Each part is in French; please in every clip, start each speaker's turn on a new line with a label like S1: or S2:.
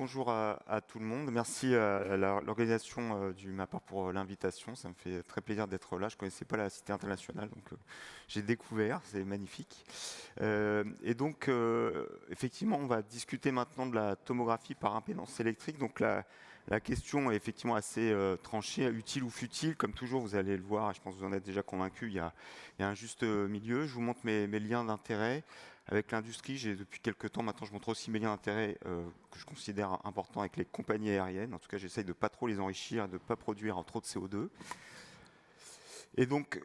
S1: bonjour à tout le monde. Merci à l'organisation du MAPAR pour l'invitation. Ça me fait très plaisir d'être là. Je ne connaissais pas la Cité internationale, donc j'ai découvert. C'est magnifique. Et donc, effectivement, on va discuter maintenant de la tomographie par impédance électrique. Donc, la question est effectivement assez tranchée, utile ou futile. Comme toujours, vous allez le voir, et je pense que vous en êtes déjà convaincu, il y a un juste milieu. Je vous montre mes liens d'intérêt. Avec l'industrie, j'ai depuis quelques temps maintenant, je montre aussi mes liens d'intérêt que je considère importants avec les compagnies aériennes. En tout cas, j'essaye de ne pas trop les enrichir et de ne pas produire trop de CO2. Et donc,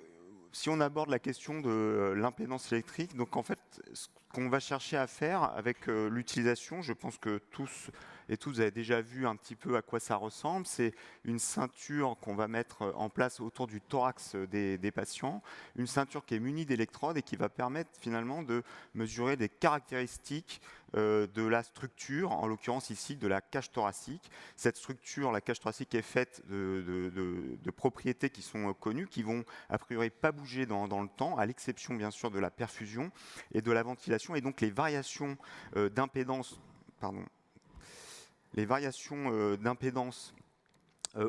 S1: si on aborde la question de l'impédance électrique, donc en fait, ce qu'on va chercher à faire avec l'utilisation, je pense que tous et toutes, vous avez déjà vu un petit peu à quoi ça ressemble. C'est une ceinture qu'on va mettre en place autour du thorax des patients, une ceinture qui est munie d'électrodes et qui va permettre finalement de mesurer des caractéristiques de la structure, en l'occurrence ici de la cage thoracique. Cette structure, la cage thoracique, est faite de propriétés qui sont connues, qui vont a priori pas bouger dans le temps, à l'exception bien sûr de la perfusion et de la ventilation. Et donc les variations d'impédance,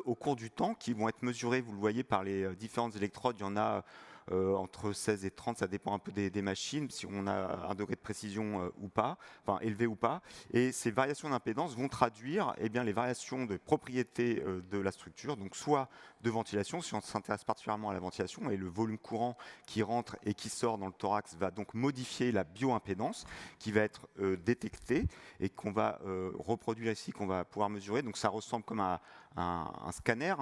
S1: au cours du temps, qui vont être mesurées, vous le voyez, par les différentes électrodes. Il y en a entre 16 et 30, ça dépend un peu des machines, si on a un degré de précision ou pas, enfin élevé ou pas. Et ces variations d'impédance vont traduire les variations de propriétés de la structure, donc soit de ventilation, si on s'intéresse particulièrement à la ventilation, et le volume courant qui rentre et qui sort dans le thorax va donc modifier la bioimpédance qui va être détectée et qu'on va reproduire ici, qu'on va pouvoir mesurer. Donc ça ressemble comme à un scanner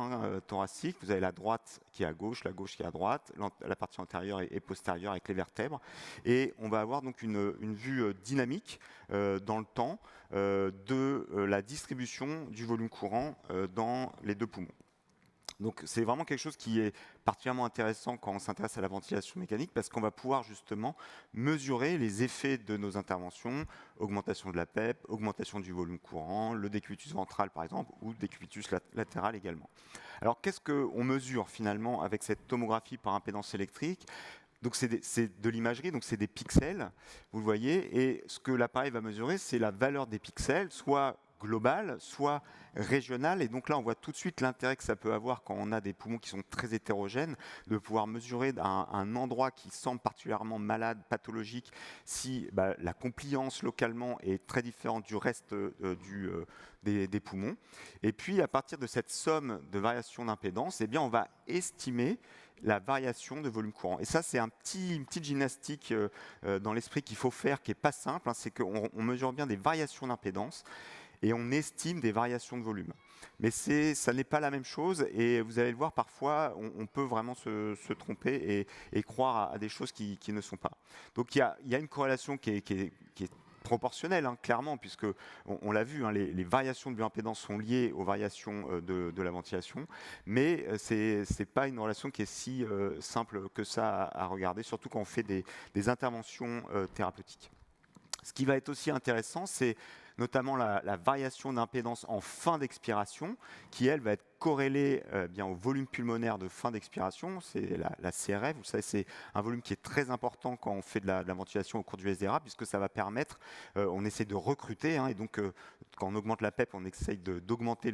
S1: thoracique. Vous avez la droite qui est à gauche, la gauche qui est à droite, la partie antérieure et postérieure avec les vertèbres. Et on va avoir donc une vue dynamique dans le temps de la distribution du volume courant dans les deux poumons. Donc c'est vraiment quelque chose qui est particulièrement intéressant quand on s'intéresse à la ventilation mécanique parce qu'on va pouvoir justement mesurer les effets de nos interventions, augmentation de la PEP, augmentation du volume courant, le décubitus ventral par exemple, ou décubitus latéral également. Alors qu'est-ce qu'on mesure finalement avec cette tomographie par impédance électrique ? Donc c'est de l'imagerie, donc c'est des pixels, vous le voyez, et ce que l'appareil va mesurer, c'est la valeur des pixels, soit globale, soit régionale. Et donc là, on voit tout de suite l'intérêt que ça peut avoir quand on a des poumons qui sont très hétérogènes, de pouvoir mesurer un endroit qui semble particulièrement malade, pathologique, si la compliance localement est très différente du reste des poumons. Et puis, à partir de cette somme de variations d'impédance, on va estimer la variation de volume courant. Et ça, c'est une petite gymnastique dans l'esprit qu'il faut faire, qui n'est pas simple. C'est qu'on mesure bien des variations d'impédance et on estime des variations de volume. Mais ça n'est pas la même chose, et vous allez le voir, parfois, on peut vraiment se tromper et croire à des choses qui ne sont pas. Donc il y a une corrélation qui est proportionnelle, clairement, puisque on l'a vu, les variations de bioimpédance sont liées aux variations de la ventilation, mais ce n'est pas une relation qui est si simple que ça à regarder, surtout quand on fait des interventions thérapeutiques. Ce qui va être aussi intéressant, c'est notamment la variation d'impédance en fin d'expiration, qui, elle, va être corrélée au volume pulmonaire de fin d'expiration. C'est la CRF, vous savez, c'est un volume qui est très important quand on fait de la ventilation au cours du SDRA, puisque ça va permettre, on essaie de recruter, et donc quand on augmente la PEP, on essaye d'augmenter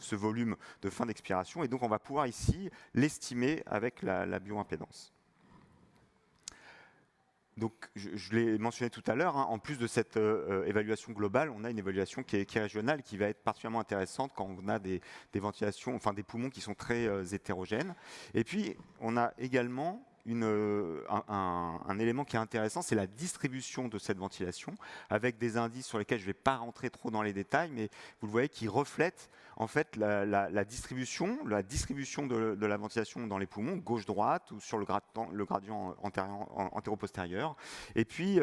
S1: ce volume de fin d'expiration, et donc on va pouvoir ici l'estimer avec la bioimpédance. Donc, je l'ai mentionné tout à l'heure, en plus de cette évaluation globale, on a une évaluation qui est régionale, qui va être particulièrement intéressante quand on a des ventilations, enfin des poumons qui sont très hétérogènes. Et puis, on a également un élément qui est intéressant, c'est la distribution de cette ventilation, avec des indices sur lesquels je ne vais pas rentrer trop dans les détails, mais vous le voyez, qui reflètent en fait la distribution de la ventilation dans les poumons, gauche-droite, ou sur le gradient antéro-postérieur, et puis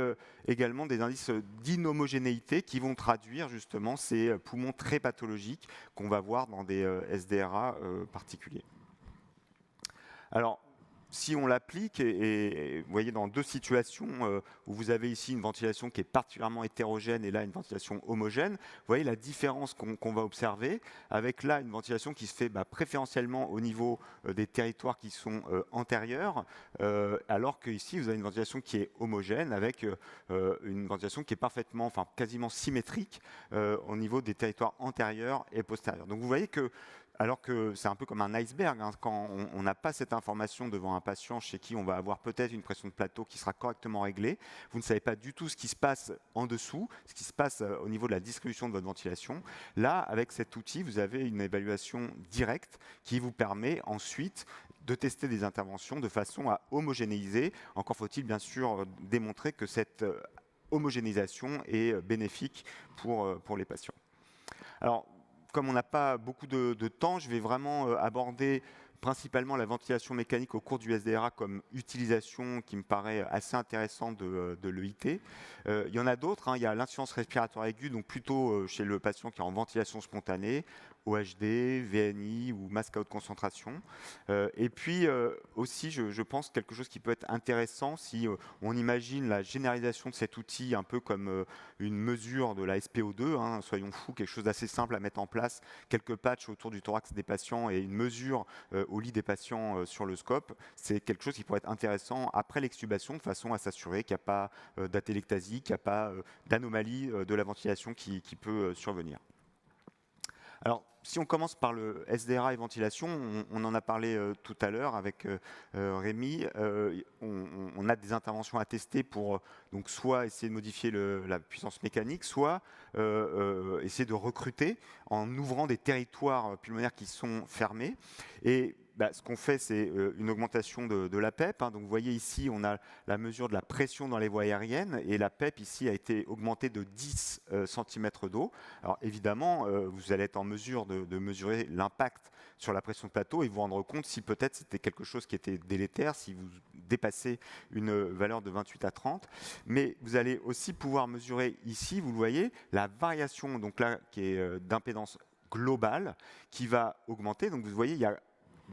S1: également des indices d'inhomogénéité qui vont traduire justement ces poumons très pathologiques qu'on va voir dans des SDRA particuliers. Alors, si on l'applique, et vous voyez dans deux situations où vous avez ici une ventilation qui est particulièrement hétérogène et là une ventilation homogène, vous voyez la différence qu'on va observer, avec là une ventilation qui se fait préférentiellement au niveau des territoires qui sont antérieurs, alors que ici vous avez une ventilation qui est homogène avec une ventilation qui est parfaitement, enfin quasiment symétrique au niveau des territoires antérieurs et postérieurs. Donc vous voyez que alors que c'est un peu comme un iceberg, hein, quand on n'a pas cette information devant un patient chez qui on va avoir peut-être une pression de plateau qui sera correctement réglée, vous ne savez pas du tout ce qui se passe en dessous, ce qui se passe au niveau de la distribution de votre ventilation. Là, avec cet outil, vous avez une évaluation directe qui vous permet ensuite de tester des interventions de façon à homogénéiser. Encore faut-il bien sûr démontrer que cette homogénéisation est bénéfique pour les patients. Alors, comme on n'a pas beaucoup de temps, je vais vraiment aborder principalement la ventilation mécanique au cours du SDRA comme utilisation qui me paraît assez intéressante de l'EIT. Il y en a d'autres, hein. Il y a l'insuffisance respiratoire aiguë, donc plutôt chez le patient qui est en ventilation spontanée, OHD, VNI ou masque à haute concentration. Et puis aussi, je pense quelque chose qui peut être intéressant si on imagine la généralisation de cet outil un peu comme une mesure de la SPO2, hein, soyons fous, quelque chose d'assez simple à mettre en place, quelques patchs autour du thorax des patients et une mesure au lit des patients sur le scope, c'est quelque chose qui pourrait être intéressant après l'extubation de façon à s'assurer qu'il n'y a pas d'atélectasie, qu'il n'y a pas d'anomalie de la ventilation qui peut survenir. Alors, si on commence par le SDRA et ventilation, on en a parlé tout à l'heure avec Rémi, on a des interventions à tester pour donc soit essayer de modifier la puissance mécanique, soit essayer de recruter en ouvrant des territoires pulmonaires qui sont fermés. Et ce qu'on fait, c'est une augmentation de la PEP. Hein. Donc vous voyez ici, on a la mesure de la pression dans les voies aériennes et la PEP ici a été augmentée de 10 cm d'eau. Alors évidemment, vous allez être en mesure de mesurer l'impact sur la pression de plateau et vous rendre compte si peut-être c'était quelque chose qui était délétère, si vous dépassez une valeur de 28 à 30. Mais vous allez aussi pouvoir mesurer ici, vous le voyez, la variation donc là, qui est d'impédance globale qui va augmenter. Donc vous voyez, il y a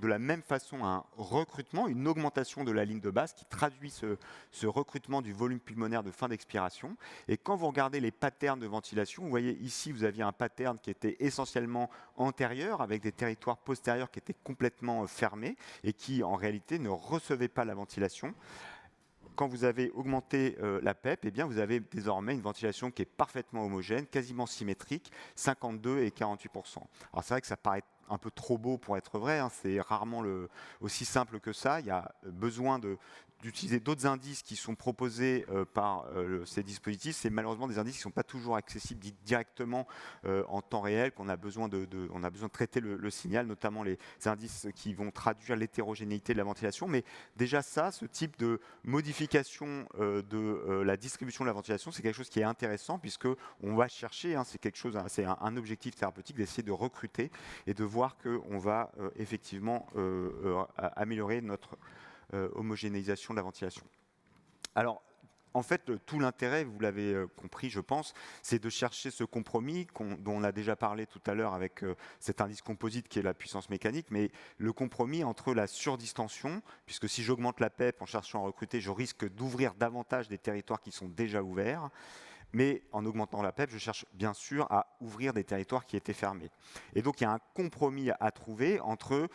S1: de la même façon un recrutement, une augmentation de la ligne de base qui traduit ce recrutement du volume pulmonaire de fin d'expiration. Et quand vous regardez les patterns de ventilation, vous voyez ici, vous aviez un pattern qui était essentiellement antérieur, avec des territoires postérieurs qui étaient complètement fermés et qui, en réalité, ne recevaient pas la ventilation. Quand vous avez augmenté la PEP, eh bien, vous avez désormais une ventilation qui est parfaitement homogène, quasiment symétrique, 52 et 48%. Alors c'est vrai que ça paraît un peu trop beau pour être vrai, hein, c'est rarement aussi simple que ça. Il y a besoin d'utiliser d'autres indices qui sont proposés par ces dispositifs. C'est malheureusement des indices qui ne sont pas toujours accessibles directement en temps réel, qu'on a besoin on a besoin de traiter le signal, notamment les indices qui vont traduire l'hétérogénéité de la ventilation. Mais déjà ça, ce type de modification de la distribution de la ventilation, c'est quelque chose qui est intéressant puisque on va chercher, hein, c'est quelque chose, c'est un objectif thérapeutique d'essayer de recruter et de voir qu'on va effectivement améliorer notre homogénéisation de la ventilation. Alors, en fait, tout l'intérêt, vous l'avez compris, je pense, c'est de chercher ce compromis dont on a déjà parlé tout à l'heure avec cet indice composite qui est la puissance mécanique, mais le compromis entre la surdistension, puisque si j'augmente la PEP en cherchant à recruter, je risque d'ouvrir davantage des territoires qui sont déjà ouverts, mais en augmentant la PEP, je cherche bien sûr à ouvrir des territoires qui étaient fermés. Et donc, il y a un compromis à trouver entre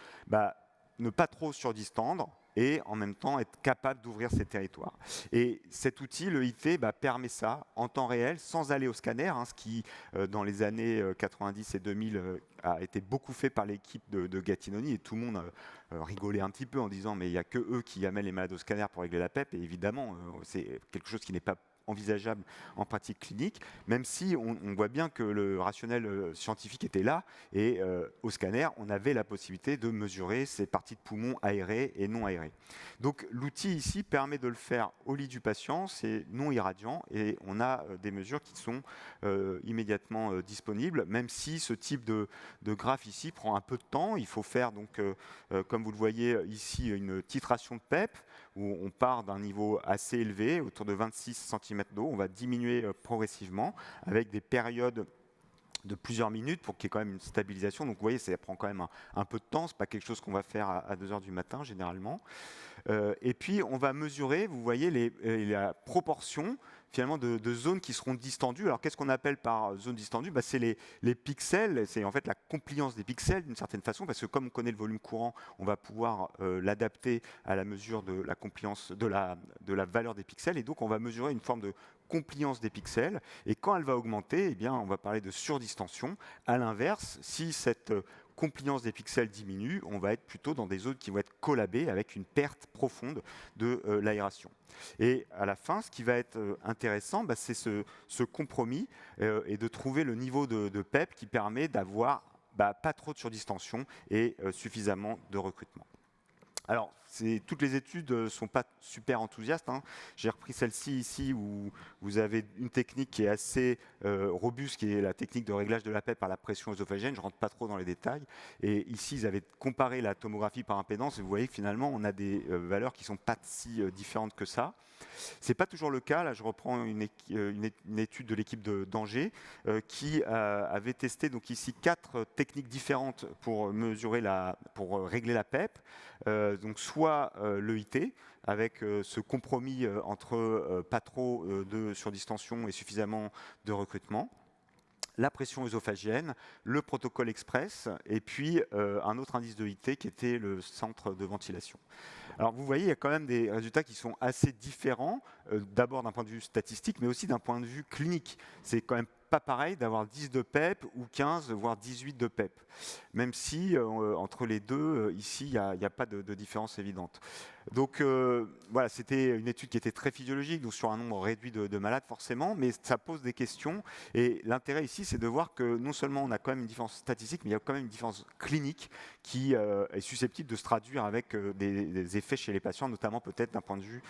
S1: ne pas trop surdistendre et en même temps être capable d'ouvrir ces territoires. Et cet outil, le IT, permet ça en temps réel, sans aller au scanner, hein, ce qui, dans les années 90 et 2000, a été beaucoup fait par l'équipe de Gattinoni, et tout le monde rigolait un petit peu en disant mais il n'y a que eux qui amènent les malades au scanner pour régler la PEP, et évidemment, c'est quelque chose qui n'est pas envisageable en pratique clinique, même si on voit bien que le rationnel scientifique était là, et au scanner, on avait la possibilité de mesurer ces parties de poumon aérées et non aérées. Donc l'outil ici permet de le faire au lit du patient, c'est non irradiant, et on a des mesures qui sont immédiatement disponibles, même si ce type de graphe ici prend un peu de temps. Il faut faire, donc, comme vous le voyez ici, une titration de PEP, où on part d'un niveau assez élevé, autour de 26 cm d'eau. On va diminuer progressivement avec des périodes de plusieurs minutes pour qu'il y ait quand même une stabilisation. Donc vous voyez, ça prend quand même un peu de temps, ce n'est pas quelque chose qu'on va faire à 2 heures du matin généralement. Et puis on va mesurer, vous voyez, la proportion finalement de zones qui seront distendues. Alors qu'est-ce qu'on appelle par zone distendue? C'est les pixels, c'est en fait la compliance des pixels d'une certaine façon, parce que comme on connaît le volume courant, on va pouvoir l'adapter à la mesure de la compliance de la valeur des pixels, et donc on va mesurer une forme de compliance des pixels, et quand elle va augmenter, eh bien, on va parler de surdistension. À l'inverse, si cette compliance des pixels diminue, on va être plutôt dans des zones qui vont être collabées avec une perte profonde de l'aération. Et à la fin, ce qui va être intéressant, c'est ce compromis et de trouver le niveau de PEP qui permet d'avoir pas trop de surdistension et suffisamment de recrutement. Alors, toutes les études ne sont pas super enthousiastes. J'ai repris celle-ci ici où vous avez une technique qui est assez robuste, qui est la technique de réglage de la PEP par la pression œsophagienne. Je ne rentre pas trop dans les détails. Et ici, ils avaient comparé la tomographie par impédance et vous voyez que finalement, on a des valeurs qui ne sont pas si différentes que ça. Ce n'est pas toujours le cas. Là, je reprends une étude de l'équipe d'Angers qui avait testé donc ici 4 techniques différentes pour pour régler la PEP. Donc soit l'EIT avec ce compromis entre pas trop de surdistension et suffisamment de recrutement, la pression œsophagienne, le protocole express et puis un autre indice d'EIT qui était le centre de ventilation. Alors vous voyez, il y a quand même des résultats qui sont assez différents, d'abord d'un point de vue statistique, mais aussi d'un point de vue clinique. C'est quand même pas pareil d'avoir 10 de PEP ou 15, voire 18 de PEP. Même si entre les deux, ici, il n'y a pas de différence évidente. Donc voilà, c'était une étude qui était très physiologique, donc sur un nombre réduit de malades forcément, mais ça pose des questions. Et l'intérêt ici, c'est de voir que non seulement on a quand même une différence statistique, mais il y a quand même une différence clinique qui est susceptible de se traduire avec des effets chez les patients, notamment peut-être d'un point de vue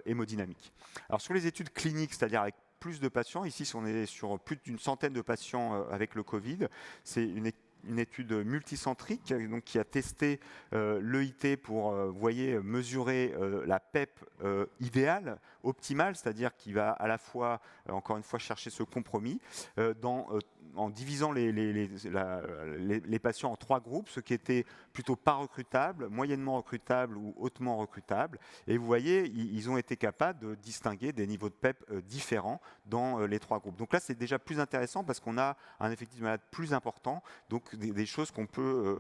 S1: hémodynamique. Alors sur les études cliniques, c'est-à-dire avec plus de patients, ici on est sur plus d'une centaine de patients avec le Covid, c'est une étude multicentrique donc, qui a testé l'EIT pour, vous voyez, mesurer la PEP idéale, optimale, c'est-à-dire qui va à la fois, encore une fois, chercher ce compromis en divisant les patients en 3 groupes, ceux qui étaient plutôt pas recrutables, moyennement recrutables ou hautement recrutables. Et vous voyez, ils ont été capables de distinguer des niveaux de PEP différents dans les 3 groupes. Donc là, c'est déjà plus intéressant parce qu'on a un effectif de malades plus important, donc des choses qu'on peut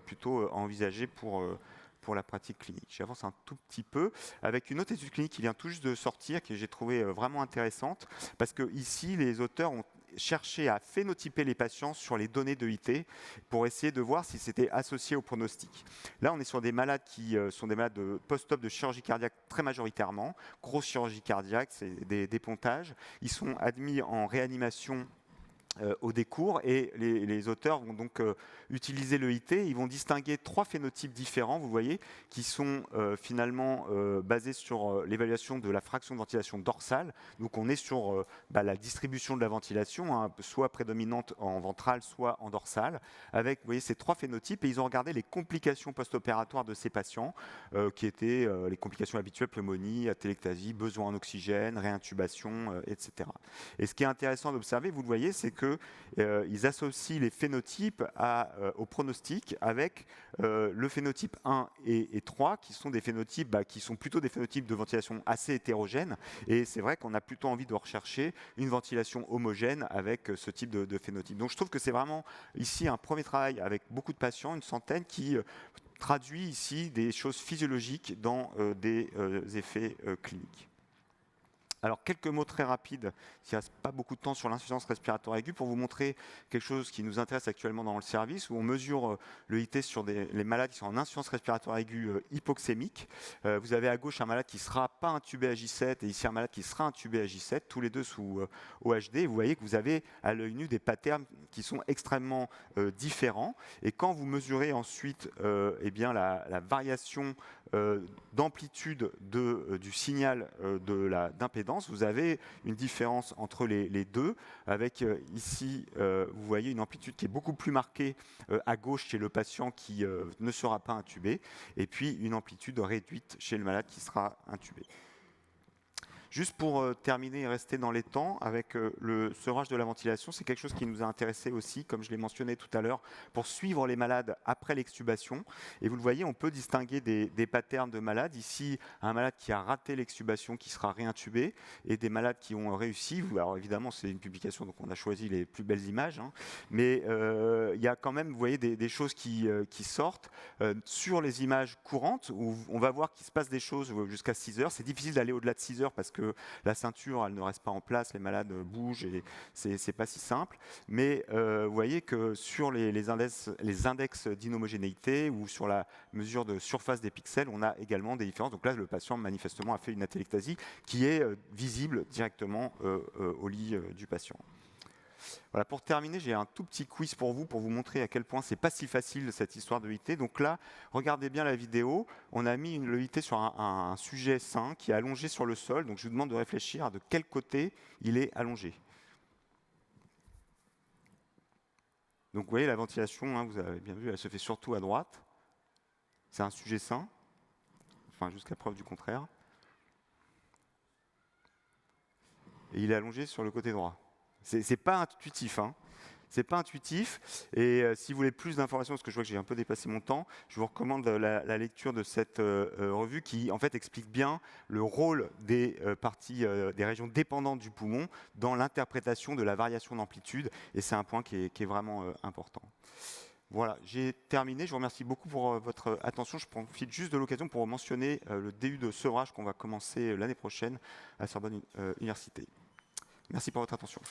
S1: plutôt envisager pour la pratique clinique. J'avance un tout petit peu avec une autre étude clinique qui vient tout juste de sortir, que j'ai trouvé vraiment intéressante, parce que ici, les auteurs ont cherché à phénotyper les patients sur les données d'EIT pour essayer de voir si c'était associé au pronostic. Là, on est sur des malades qui sont des malades post-op de chirurgie cardiaque très majoritairement, grosse chirurgie cardiaque, c'est des dépontages. Ils sont admis en réanimation au décours et les auteurs vont donc utiliser l'EIT. Ils vont distinguer 3 phénotypes différents, vous voyez, qui sont finalement basés sur l'évaluation de la fraction de ventilation dorsale. Donc on est sur la distribution de la ventilation, soit prédominante en ventrale, soit en dorsale, avec vous voyez, ces 3 phénotypes. Et ils ont regardé les complications post-opératoires de ces patients, qui étaient les complications habituelles, pneumonie, atélectasie, besoin en oxygène, réintubation, etc. Et ce qui est intéressant d'observer, vous le voyez, c'est qu'ils associent les phénotypes au pronostic avec le phénotype 1 et 3, qui sont des phénotypes qui sont plutôt des phénotypes de ventilation assez hétérogènes. Et c'est vrai qu'on a plutôt envie de rechercher une ventilation homogène avec ce type de phénotype. Donc je trouve que c'est vraiment ici un premier travail avec beaucoup de patients, une centaine, qui traduit ici des choses physiologiques dans des effets cliniques. Alors, quelques mots très rapides, s'il ne reste pas beaucoup de temps, sur l'insuffisance respiratoire aiguë, pour vous montrer quelque chose qui nous intéresse actuellement dans le service, où on mesure l'EIT sur les malades qui sont en insuffisance respiratoire aiguë hypoxémique. Vous avez à gauche un malade qui ne sera pas intubé à J7 et ici un malade qui sera intubé à J7, tous les deux sous OHD. Et vous voyez que vous avez à l'œil nu des patterns qui sont extrêmement différents. Et quand vous mesurez ensuite eh bien, la variation d'amplitude du signal d'impédance, vous avez une différence entre les deux, avec ici, vous voyez une amplitude qui est beaucoup plus marquée à gauche chez le patient qui ne sera pas intubé, et puis une amplitude réduite chez le malade qui sera intubé. Juste pour terminer et rester dans les temps, avec le sevrage de la ventilation, c'est quelque chose qui nous a intéressé aussi, comme je l'ai mentionné tout à l'heure, pour suivre les malades après l'extubation. Et vous le voyez, on peut distinguer des patterns de malades. Ici, un malade qui a raté l'extubation, qui sera réintubé, et des malades qui ont réussi. Alors évidemment, c'est une publication, donc on a choisi les plus belles images, hein. Mais il y a quand même, vous voyez, des choses qui sortent sur les images courantes, où on va voir qu'il se passe des choses jusqu'à 6 heures. C'est difficile d'aller au-delà de 6 heures parce que la ceinture, elle ne reste pas en place, les malades bougent et c'est pas si simple. Mais vous voyez que sur les index d'inhomogénéité ou sur la mesure de surface des pixels, on a également des différences. Donc là, le patient manifestement a fait une atelectasie qui est visible directement au lit du patient. Voilà, pour terminer, j'ai un tout petit quiz pour vous montrer à quel point c'est pas si facile cette histoire de l'EIT. Donc là, regardez bien la vidéo. On a mis l'EIT sur un sujet sain qui est allongé sur le sol. Donc je vous demande de réfléchir à de quel côté il est allongé. Donc vous voyez la ventilation, hein, vous avez bien vu, elle se fait surtout à droite. C'est un sujet sain, enfin jusqu'à preuve du contraire. Et il est allongé sur le côté droit. C'est pas intuitif, hein. C'est pas intuitif. Et si vous voulez plus d'informations, parce que je vois que j'ai un peu dépassé mon temps, je vous recommande la lecture de cette revue qui en fait explique bien le rôle des parties, des régions dépendantes du poumon dans l'interprétation de la variation d'amplitude. Et c'est un point qui est vraiment important. Voilà, j'ai terminé. Je vous remercie beaucoup pour votre attention. Je profite juste de l'occasion pour mentionner le DU de sevrage qu'on va commencer l'année prochaine à Sorbonne Université. Merci pour votre attention.